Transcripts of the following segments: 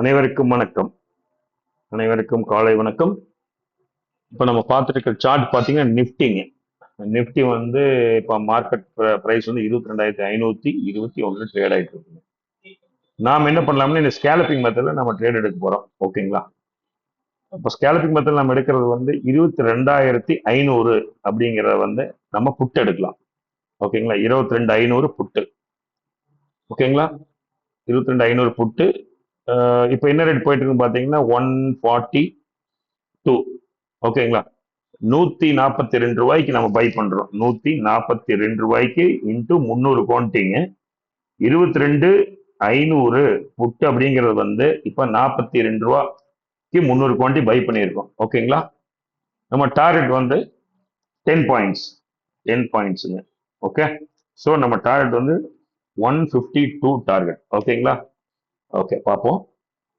அனைவருக்கும் வணக்கம். அனைவருக்கும் காலை வணக்கம். இப்போ நம்ம பார்த்துட்டு இருக்கிற சார்ட் பார்த்தீங்கன்னா நிஃப்டிங்க. நிஃப்டி வந்து இப்போ மார்க்கெட் ப்ரைஸ் வந்து 22,521 ட்ரேட் ஆகிட்டு இருக்குங்க. நாம் என்ன பண்ணலாம்னா இந்த ஸ்கேலப்பிங் மெத்தடில் நம்ம ட்ரேட் எடுக்க போகிறோம். ஓகேங்களா? இப்போ ஸ்கேலப்பிங் மெத்தட் நம்ம எடுக்கிறது வந்து 22,500 அப்படிங்கிறத வந்து நம்ம புட் எடுக்கலாம். ஓகேங்களா? 22,500 புட்டு. ஓகேங்களா? 22,500 புட்டு. இப்போ என்ன ரேட் போயிட்டு இருக்குன்னு பார்த்தீங்கன்னா 142. ஓகேங்களா? 142 நம்ம பை பண்றோம். 142 இன்டூ 300 குவான்டிட்டிங்க. 22,500 புட் அப்படிங்கிறது வந்து இப்ப 42 300 குவான்டிட்டி பை பண்ணியிருக்கோம். ஓகேங்களா? நம்ம டார்கெட் வந்து 10 பாயிண்ட்ஸ். 10 பாயிண்ட்ஸுங்க. ஓகே. ஸோ நம்ம டார்கெட் வந்து 152 டார்கெட். ஓகேங்களா? ஓகே, பார்ப்போம்.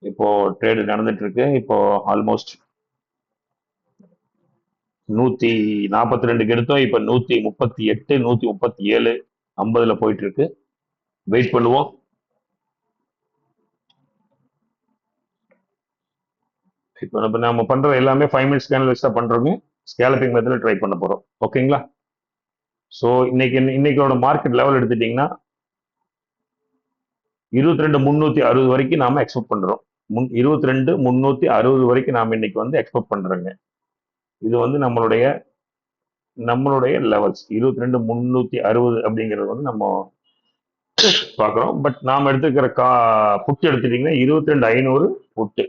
இப்போ ட்ரேடு நடந்துட்டு இருக்கு. இப்போ ஆல்மோஸ்ட் 142 எடுத்தோம். இப்ப 138, 137, 50 போயிட்டு இருக்கு. வெயிட் பண்ணுவோம். இப்போ நம்ம பண்ற எல்லாமே 5 மினிட்ஸ் கேனல் தான் பண்றோங்க. ஸ்கேலப்பிங் மெத்தட்ல ட்ரை பண்ண போறோம். ஓகேங்களா? ஸோ இன்னைக்கோட மார்க்கெட் லெவல் எடுத்துட்டீங்கன்னா 22,360 வரைக்கும் நாம எக்ஸ்பெக்ட் பண்றோம். 22,360 வரைக்கும் நாம இன்னைக்கு வந்து எக்ஸ்பெக்ட் பண்றோங்க. இது வந்து நம்மளுடைய லெவல்ஸ் 22,360 அப்படிங்கிறது வந்து நம்ம பார்க்குறோம். பட் நாம் எடுத்துக்கிற புட்டு எடுத்துட்டீங்கன்னா 22,500 புட்டு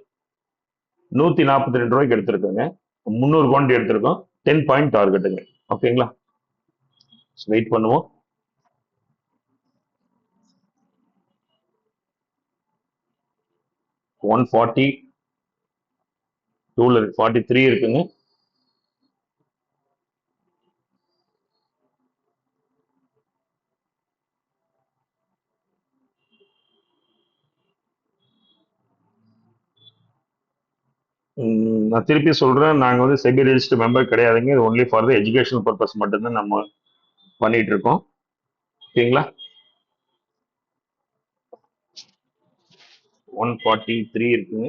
142 எடுத்திருக்கோங்க. 300 குவான்டிட்டி எடுத்திருக்கோம். 10 பாயிண்ட் டார்கெட்டுங்க. ஓகேங்களா? வெயிட் பண்ணுவோம். ஒன் ஃபார்ட்டி 43 இருக்குங்க. நான் திருப்பி சொல்றேன், நாங்க வந்து செபி ரெஜிஸ்டர் மெம்பர் கிடையாதுங்க. இது only for the educational purpose மட்டும்தான் நம்ம பண்ணிட்டு இருக்கோம். ஓகேங்களா? 143 இருக்குங்க.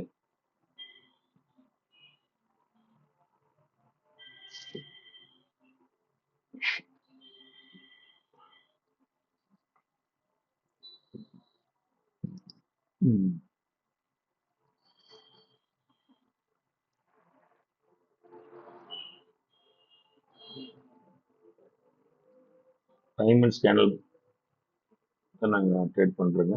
ம். டைமண்ட் ஸ்கேனல் நாங்கள் ட்ரேட் பண்றோங்க.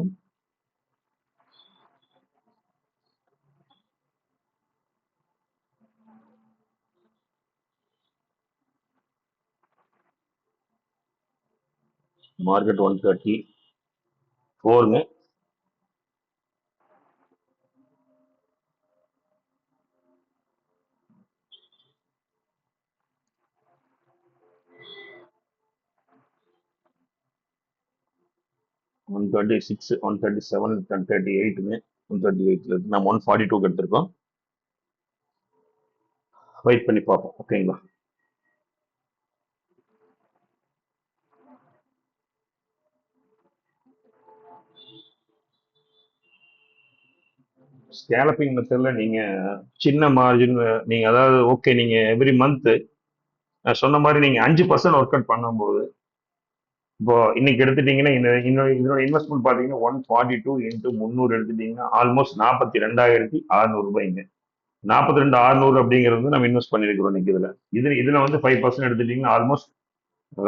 மார்க்கெட் 134ங்க. ஒன் 136, 137, 138ங்க. 138ல இருந்து நம்ம 142 எடுத்திருக்கோம். வெயிட் பண்ணி பார்ப்போம். ஓகேங்களா? ஸ்கேலப்பிங் மெத்தட்ல நீங்க சின்ன மார்ஜின், நீங்க அதாவது ஓகே, நீங்க எவ்ரி மந்த் நான் சொன்ன மாதிரி நீங்க 5% ஒர்க் அவுட் பண்ணும்போது, இப்போ இன்னைக்கு எடுத்துட்டீங்கன்னா இதோட இன்வெஸ்ட்மெண்ட் பாத்தீங்கன்னா 142 இன்டூ 300 எடுத்துட்டீங்கன்னா ஆல்மோஸ்ட் 42,600 ரூபாய்ங்க. 42,600 அப்படிங்கிறது வந்து நம்ம இன்வெஸ்ட் பண்ணிருக்கிறோம் இன்னைக்கு. இதுல வந்து 5% எடுத்துட்டீங்கன்னா ஆல்மோஸ்ட்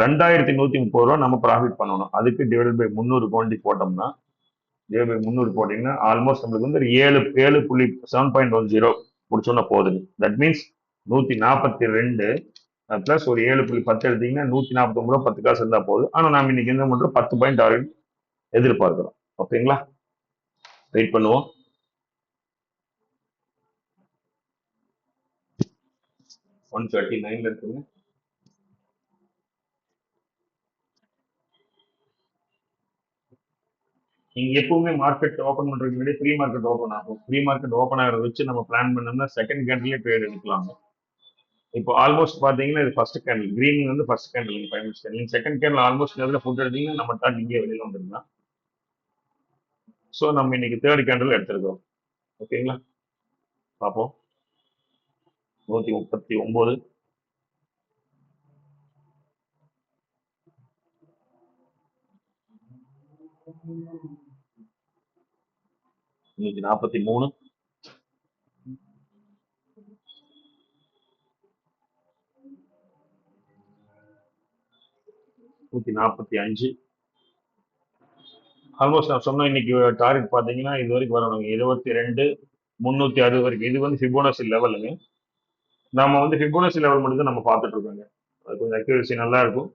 2,130 ரூபா நம்ம ப்ராஃபிட் பண்ணணும். அதுக்கு டிவைட் பை 300 குவான்டிட்டி போட்டோம்னா, டிவைட் பை 300 போட்டீங்கன்னா ஆல்மோஸ்ட் நம்மளுக்கு வந்து 7.10 முடிச்சோன்னா போதுங்க. தட் மீன்ஸ் 142 பிளஸ் ஒரு 7.10 எடுத்தீங்கன்னா 149 ரூபா 10 காசு இருந்தா போதும். ஆனா நாம இன்னைக்கு என்ன பண்றோம், 10 பாயிண்ட் டார்கெட் எதிர்பார்க்கிறோம். ஓகேங்களா? வெயிட் பண்ணுவோம். ஒன் 39ல இருக்குங்க. நீங்க எப்பவுமே மார்க்கெட் ஓபன் பண்றதுக்கு முன்னாடி ப்ரீ மார்க்கெட் ஓபன் ஆகும். ப்ரீ மார்க்கெட் ஓபன் ஆகிறத வச்சு நம்ம பிளான் பண்ணோம்னா செகண்ட் கேண்டிலே ட்ரேட் எடுக்கலாம். இப்போ ஆல்மோஸ்ட் பாத்தீங்கன்னா இது ஃபர்ஸ்ட் கேண்டில், கிரீன் வந்து first candle, 5 minutes candle. Second candle almost எதுல ஃபுட் எடுத்தீங்கன்னா நம்ம டாட் இங்கே வெளியில வந்துருக்கலாம். ஸோ நம்ம இன்னைக்கு தேர்ட் கேண்டில் எடுத்திருக்கோம். ஓகேங்களா? பார்ப்போம். 139, 143, 145. ஆல்மோஸ்ட் நான் சொன்ன இன்னைக்கு டார்கெட் பார்த்தீங்கன்னா இது வரைக்கும் வரணும் 22, 360 வரைக்கும். இது வந்து ஃபிபோனசி லெவலுங்க. நாம வந்து ஃபிபோனசி லெவல் மட்டும் தான் நம்ம பார்த்துட்டு இருக்கோங்க. அது கொஞ்சம் அக்யூரசி நல்லா இருக்கும்.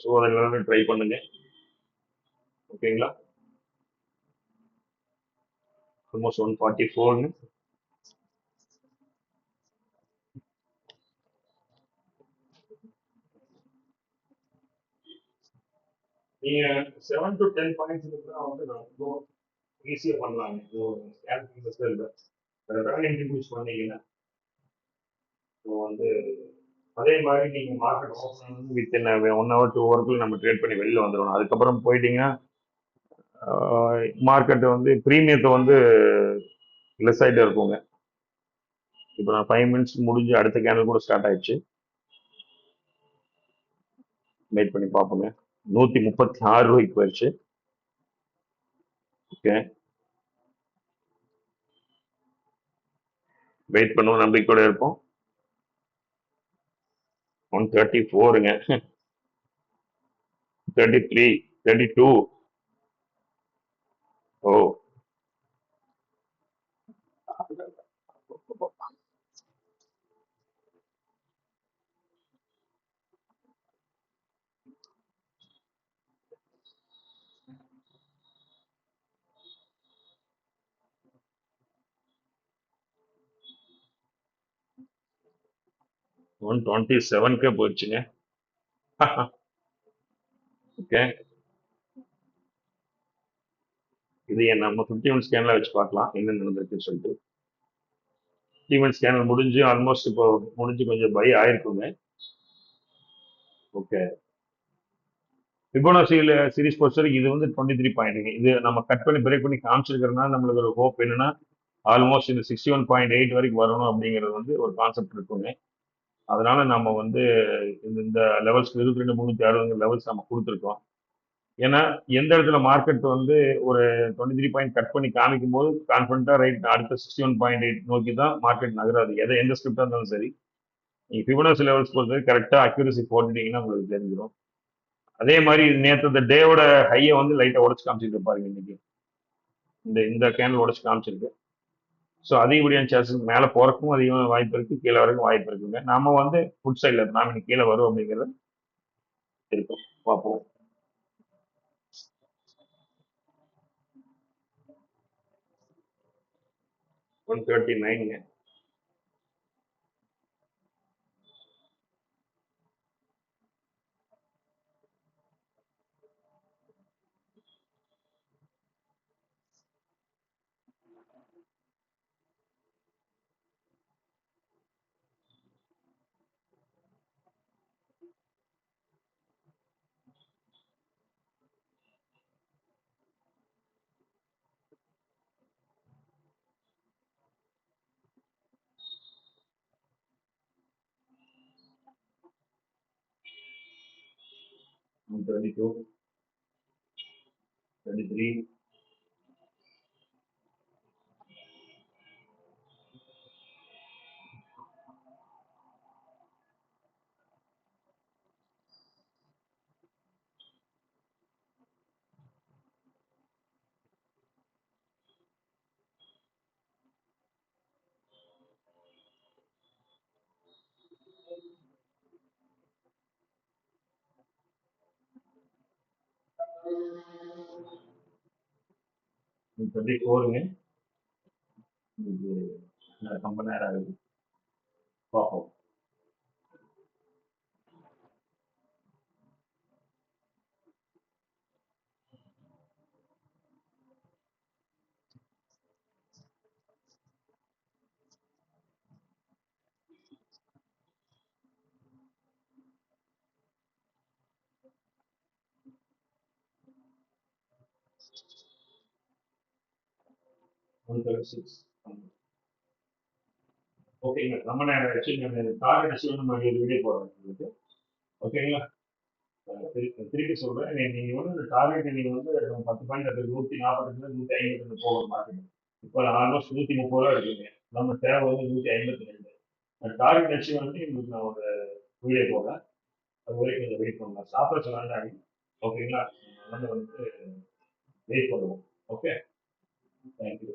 ஸோ அதை எல்லாமே ட்ரை பண்ணுங்க. ஓகேங்களா? ஆல்மோஸ்ட் 144ங்க. நீங்க 7 to 10 பாயிண்ட்ஸ் வந்து ரொம்ப ஈஸியா பண்ணலாங்க. இன்ட்ரடியூஸ் பண்ணீங்கன்னா ஸோ வந்து அதே மாதிரி நீங்க மார்க்கெட் ஓப்பன் வித்தின் 1 hour 2 hourக்குள்ள நம்ம ட்ரேட் பண்ணி வெளில வந்துடணும். அதுக்கப்புறம் போயிட்டீங்கன்னா மார்க்கெட் வந்து ப்ரீமியத்தை வந்து லெஸ் ஆகிட்டே இருக்குங்க. இப்போ நான் 5 minutes முடிஞ்சு அடுத்த கேண்டில் கூட ஸ்டார்ட் ஆயிடுச்சு. வெயிட் பண்ணி பார்ப்போங்க. 136 ரூபாய்க்கு போயிடுச்சு. ஓகே, வெயிட் பண்ணுவோம், நம்பிக்கையோட இருப்போம். 134ங்க, 33, 32. ஓ, 127க்கே போயிடுச்சுங்க. ஓகே, இது நம்ம 50 minutes ஸ்கேன்ல வச்சு பார்க்கலாம் என்ன நடந்திருக்குன்னு சொல்லிட்டு. 50 minutes ஸ்கேனர் முடிஞ்சு ஆல்மோஸ்ட் இப்போ முடிஞ்சு கொஞ்சம் பை ஆயிருக்குங்க. ஓகே, ஃபிபோனாசி சீரிஸ் பொறுத்த வரைக்கும் இது வந்து 23 பாயிண்ட்டுங்க. இது நம்ம கட் பண்ணி பிரேக் பண்ணி காமிச்சிருக்கிறதுனால நம்மளுக்கு ஒரு ஹோப் என்னன்னா ஆல்மோஸ்ட் இந்த 61.8 வரைக்கும் வரணும் அப்படிங்கிறது வந்து ஒரு கான்செப்ட் இருக்குங்க. அதனால நம்ம வந்து இந்த லெவல்ஸ் 22,360 லெவல்ஸ் நம்ம கொடுத்துருக்கோம். ஏன்னா எந்த இடத்துல மார்க்கெட் வந்து ஒரு 23 பாயிண்ட் கட் பண்ணி காமிக்கும் போது கான்ஃபிடண்டா ரைட் அடுத்த 61.8 நோக்கி தான் மார்க்கெட் நகராது. எந்த ஸ்கிரிப்டா இருந்தாலும் சரி, நீங்க ஃபிபோனாசி லெவல்ஸ் பொறுத்தவரை கரெக்டா அக்யூரசி போட்டுட்டீங்கன்னா உங்களுக்கு தெரிஞ்சிடும். அதே மாதிரி நேற்று இந்த டேவோட ஹையை வந்து லைட்டா உடச்சு காமிச்சிட்டு பாருங்க இன்னைக்கு. இந்த கேண்டில் உடச்சு காமிச்சிருக்கு. ஸோ அதிகப்படியான சான்சஸ் மேலே போறக்கும் அதிகமான வாய்ப்பு இருக்கு, கீழே வரைக்கும் வாய்ப்பு இருக்குங்க. நாம வந்து ஃபுட் சைடில் நாம இன்னைக்கு கீழே வரும் அப்படிங்கிறத இருக்கும். பார்ப்போம். 139ங்க. ஒன் 32, 33. ஒன் 34ங்க. இது ரொம்ப நேரம் ஆகுது. பார்ப்போம். 136. ஓகேங்களா? நம்ம நேரம் ஆச்சு. டார்கெட் அச்சீவ் நம்ம வீடியோ போடுறோம் உங்களுக்கு. ஓகேங்களா? திருப்பி சொல்றேன். நீங்க வந்து இந்த டார்கெட் நீங்க வந்து 10 பாயிண்ட் அது 140 150 போக மாட்டீங்க. இப்போ ஆல்மோஸ்ட் 130 ரூபா இருக்குங்க. நம்ம தேவை வந்து 152. டார்கெட் அச்சீவ் வந்து உங்களுக்கு நான் ஒரு வீடியோ போடுறேன். அது வரைக்கும் கொஞ்சம் வெயிட் பண்ணலாம். சாப்பிட சொன்னாங்க. ஓகேங்களா? நம்ம வந்து வெயிட் பண்ணுவோம். Okay, thank you.